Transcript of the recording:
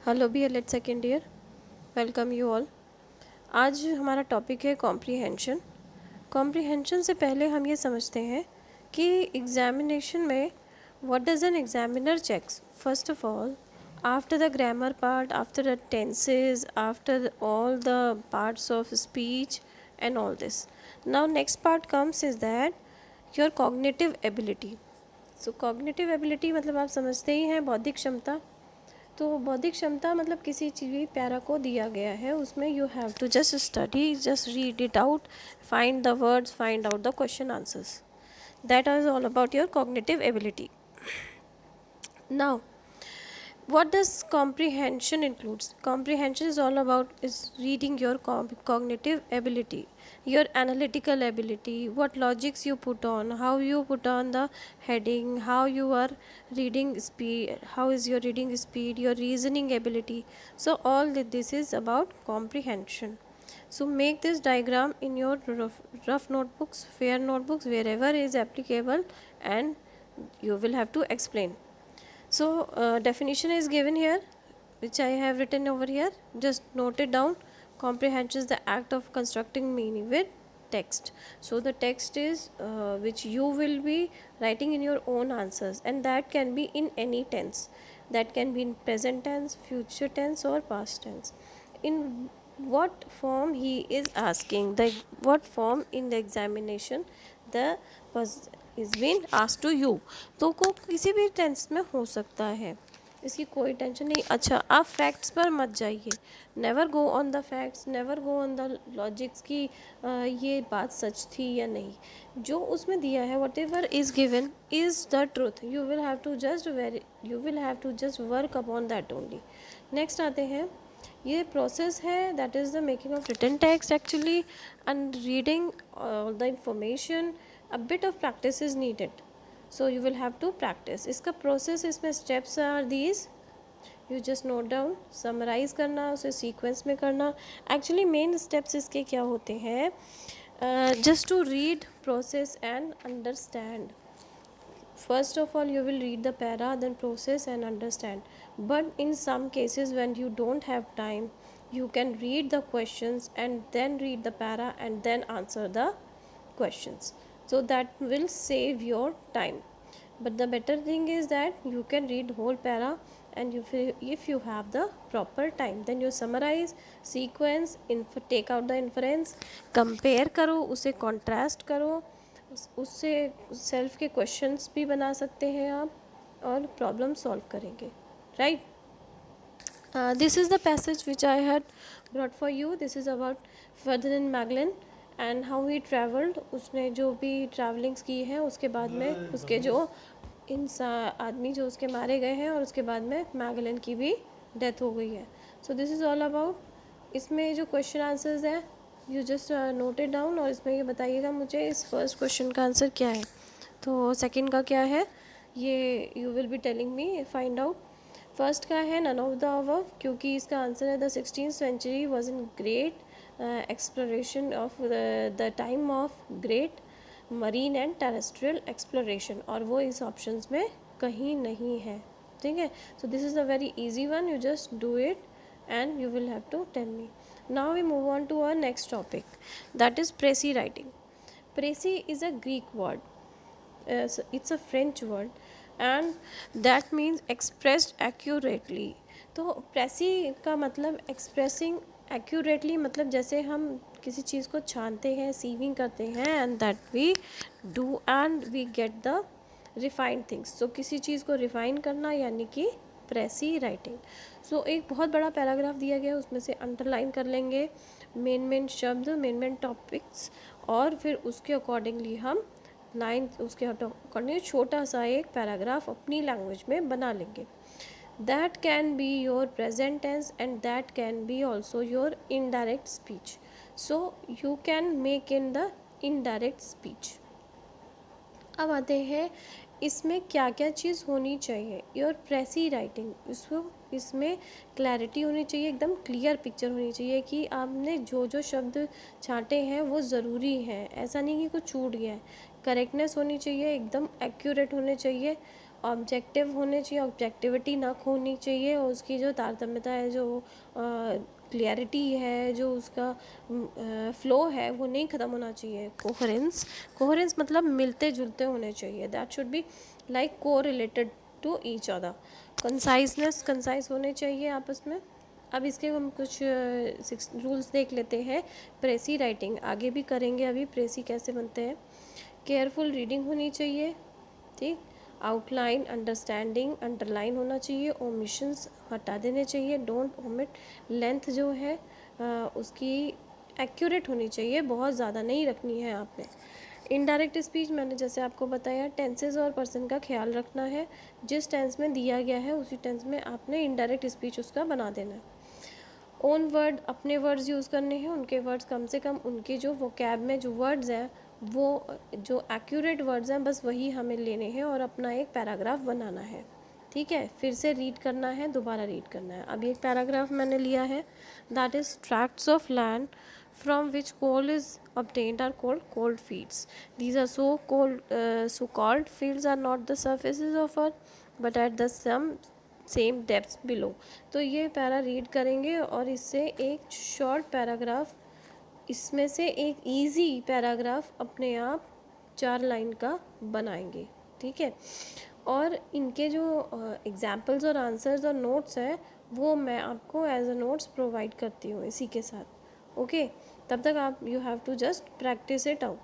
Hello B L eight second year, welcome you all. आज हमारा topic है comprehension. Comprehension से पहले हम ये समझते हैं कि एग्जामिनेशन में what does an examiner checks. First of all, after the grammar part, after the tenses, after all the parts of speech and all this. Now next part comes is that your cognitive ability. So cognitive ability मतलब आप समझते ही हैं, बौद्धिक क्षमता। तो बौद्धिक क्षमता मतलब किसी चीज़ भी पैरा को दिया गया है, उसमें you have to just study, just read it out, find the words, find out the question answers. That is all about your cognitive ability. Now, what does comprehension includes? Comprehension is all about is reading your cognitive ability, your analytical ability, what logics you put on, how you put on the heading, how you are reading speed, how is your reading speed, your reasoning ability. So all this is about comprehension. So make this diagram in your rough notebooks, fair notebooks, wherever is applicable, and you will have to explain. So definition is given here, which I have written over here. Just note it down. Comprehension is the act of constructing meaning with text. So the text is which you will be writing in your own answers, and that can be in any tense. That can be in present tense, future tense, or past tense. In what form he is asking, the what form in the examination the is been asked to you. तो को किसी भी tense में हो सकता है, इसकी कोई टेंशन नहीं. अच्छा, आप फैक्ट्स पर मत जाइए. Never go on the facts, never go on the logics की ये बात सच थी या नहीं. जो उसमें दिया है, whatever is given is the truth. You will have to just work upon that only. Next आते हैं, ये प्रोसेस है, that is the making of written text actually, and reading the information. A bit of practice is needed, so you will have to practice. इसका process, इसमें steps are these. You just note down, summarize करना, उसे sequence में करना. Actually main steps इसके क्या होते हैं? Just to read, process and understand. First of all, you will read the para, then process and understand. But in some cases when you don't have time, you can read the questions and then read the para and then answer the questions. So that will save your time. But the better thing is that you can read whole para, and if you have the proper time, then you summarize, sequence, take out the inference, compare करो, उसे contrast करो, उससे self के questions भी बना सकते हैं आप, और प्रॉब्लम सॉल्व करेंगे. Right. This is the passage which I had brought for you. This is about Ferdinand Magellan and how he traveled. उसने जो भी ट्रैवलिंग्स की हैं, उसके बाद में उसके जो आदमी जो उसके मारे गए हैं, और उसके बाद में मैगलन की भी डेथ हो गई है. So this is all about. इसमें जो क्वेश्चन आंसर्स हैं, you just note it down, और इसमें ये बताइएगा मुझे इस फर्स्ट क्वेश्चन का आंसर क्या है. तो सेकंड का क्या है, ये you will be telling me, find out. First का है नन ऑफ द अबव, क्योंकि इसका आंसर है the 16th century was in great exploration of the time of great marine and terrestrial exploration, और वो इस ऑप्शंस में कहीं नहीं है. ठीक है. So this is a very easy one. You just do it and you will have to tell me. Now we move on to our next topic, that is précis writing. Précis is a Greek word. It's a French word, and that means expressed accurately. तो précis का मतलब expressing accurately, मतलब जैसे हम किसी चीज़ को छानते हैं, सीविंग करते हैं, and that we do and we get the refined things. So किसी चीज़ को रिफाइन करना यानी कि प्रेसी राइटिंग. सो एक बहुत बड़ा पैराग्राफ दिया गया है, उसमें से अंडरलाइन कर लेंगे मेन शब्द, मेन टॉपिक्स, और फिर उसके अकॉर्डिंगली हम लाइन, उसके अकॉर्डिंग छोटा सा एक पैराग्राफ अपनी लैंग्वेज में बना लेंगे. That can be your present tense and that can be also your indirect speech. So you can make in the indirect speech. अब आते हैं, इसमें क्या क्या चीज़ होनी चाहिए. योर प्रेसी राइटिंग, इसमें क्लैरिटी होनी चाहिए, एकदम क्लियर पिक्चर होनी चाहिए कि आपने जो जो शब्द छांटे हैं वो ज़रूरी हैं, ऐसा नहीं कि कुछ छूट गया है. करेक्टनेस होनी चाहिए, एकदम एक्यूरेट होने चाहिए, ऑब्जेक्टिव होने चाहिए, ऑब्जेक्टिविटी ना खोनी चाहिए, और उसकी जो तारतम्यता है, जो क्लियरिटी है, जो उसका फ्लो है, वो नहीं ख़त्म होना चाहिए। कोहेरेंस मतलब मिलते जुलते होने चाहिए, दैट शुड बी लाइक को related to each other. Concise होने चाहिए आपस में। अब इसके हम कुछ 6 रूल्स देख लेते हैं। प्रेसी राइटिंग आगे भी करेंगे, अभी प्रेसी कैसे बनते हैं। केयरफुल रीडिंग होनी चाहिए, ठीक। आउटलाइन, अंडरस्टैंडिंग, अंडरलाइन होना चाहिए। ओमिशंस हटा देने चाहिए, डोंट ओमिट। लेंथ जो है उसकी एक्यूरेट होनी चाहिए, बहुत ज़्यादा नहीं रखनी है आपने। इनडायरेक्ट स्पीच मैंने जैसे आपको बताया, टेंसेज और पर्सन का ख्याल रखना है। जिस टेंस में दिया गया है उसी टेंस में आपने इनडायरेक्ट स्पीच उसका बना देना है। ओन वर्ड, अपने वर्ड्स यूज़ करने हैं, उनके वर्ड्स कम से कम, उनके जो वोकैब में जो वर्ड्स हैं वो जो एक्यूरेट वर्ड्स हैं बस वही हमें लेने हैं और अपना एक पैराग्राफ बनाना है, ठीक है। फिर से रीड करना है, दोबारा रीड करना है। अब एक पैराग्राफ मैंने लिया है, that is tracts of land from which coal is obtained are called cold fields. These are so called fields are not the surfaces of earth but at the same depths below. तो ये para read करेंगे और इससे एक short paragraph, इसमें से एक easy paragraph अपने आप 4 लाइन का बनाएंगे, ठीक है। और इनके जो एग्जाम्पल्स और आंसर्स और नोट्स हैं वो मैं आपको एज अ नोट्स प्रोवाइड करती हूँ इसी के साथ, ओके। तब तक आप you have to just practice it out.